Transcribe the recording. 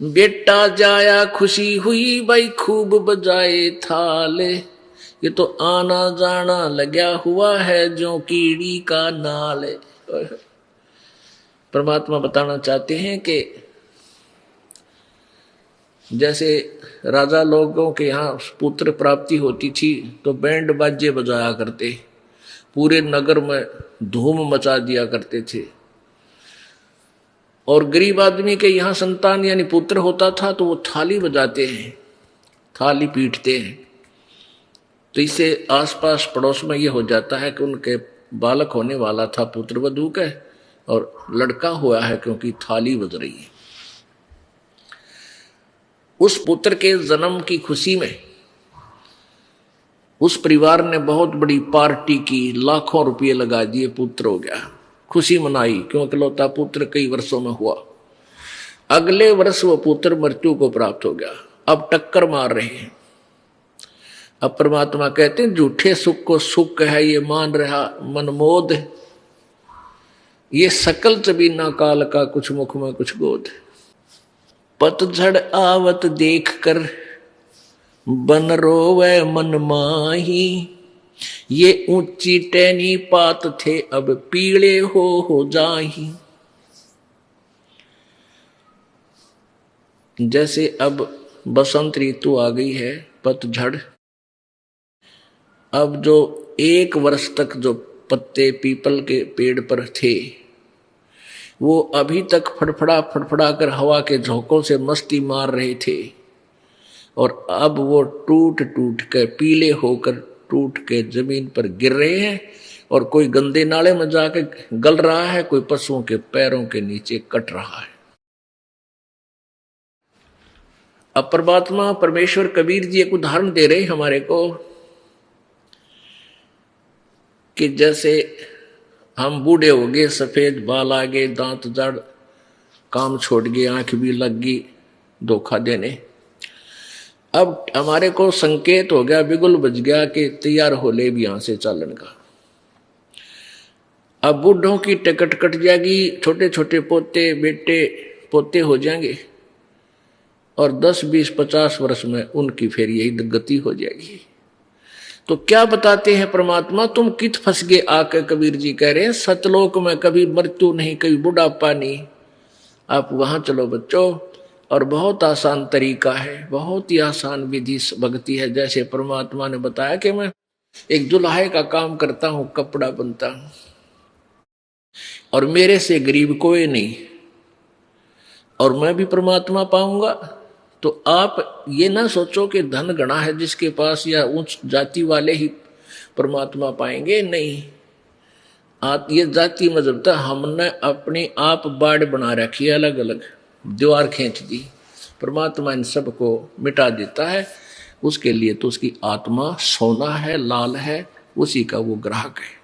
बेटा जाया खुशी हुई भाई खूब बजाए थाले, ये तो आना जाना लगा हुआ है जो कीड़ी का नाल है। परमात्मा बताना चाहते हैं कि जैसे राजा लोगों के यहाँ पुत्र प्राप्ति होती थी तो बैंड बाजे बजाया करते, पूरे नगर में धूम मचा दिया करते थे। और गरीब आदमी के यहाँ संतान यानी पुत्र होता था तो वो थाली बजाते हैं, थाली पीटते हैं। तो इससे आसपास पड़ोस में ये हो जाता है कि उनके बालक होने वाला था पुत्र वधू का, और लड़का हुआ है क्योंकि थाली बज रही है। उस पुत्र के जन्म की खुशी में उस परिवार ने बहुत बड़ी पार्टी की, लाखों रुपये लगा दिए, पुत्र हो गया, खुशी मनाई क्योंकि लौता पुत्र कई वर्षों में हुआ। अगले वर्ष वो पुत्र मृत्यु को प्राप्त हो गया, अब टक्कर मार रहे हैं। अब परमात्मा कहते हैं झूठे सुख को सुख है ये मान रहा मनमोद, ये सकल चबीना काल का कुछ मुख में कुछ गोद। पतझड़ आवत देख कर बन रोवे मन माही, ये ऊंची टहनी पात थे अब पीले हो जाही। जैसे अब बसंत ऋतु आ गई है, पतझड़, अब जो एक वर्ष तक जो पत्ते पीपल के पेड़ पर थे वो अभी तक फड़फड़ा फड़फड़ा कर हवा के झोंकों से मस्ती मार रहे थे, और अब वो टूट टूट कर पीले होकर टूट के जमीन पर गिर रहे हैं, और कोई गंदे नाले में जाके गल रहा है, कोई पशुओं के पैरों के नीचे कट रहा है। अब परमात्मा परमेश्वर कबीर जी एक उदाहरण दे रहे हमारे को कि जैसे हम बूढ़े हो गए, सफेद बाल आ गए, दांत जड़, काम छोड़ गए, आंख भी लग गई धोखा देने। अब हमारे को संकेत हो गया, बिगुल बज गया कि तैयार हो ले भी यहां से चालन का। अब बूढ़ों की टिकट कट जाएगी, छोटे छोटे पोते बेटे पोते हो जाएंगे, और 10 20 50 वर्ष में उनकी फिर यही गति हो जाएगी। तो क्या बताते हैं परमात्मा, तुम कित फंस गए आकर, कबीर जी कह रहे हैं सतलोक में कभी मृत्यु नहीं कभी बुढ़ापा नहीं, आप वहां चलो बच्चों। और बहुत आसान तरीका है, बहुत ही आसान विधि भक्ति है। जैसे परमात्मा ने बताया कि मैं एक दुल्हे का काम करता हूं, कपड़ा बनता हूं, और मेरे से गरीब कोई नहीं, और मैं भी परमात्मा पाऊंगा। तो आप ये ना सोचो कि धन गणा है जिसके पास या उच्च जाति वाले ही परमात्मा पाएंगे, नहीं। ये जाति मजहब था, हमने अपने आप बाढ़ बना रखी है, अलग अलग दीवार खींच दी। परमात्मा इन सबको मिटा देता है, उसके लिए तो उसकी आत्मा सोना है, लाल है, उसी का वो ग्राहक है।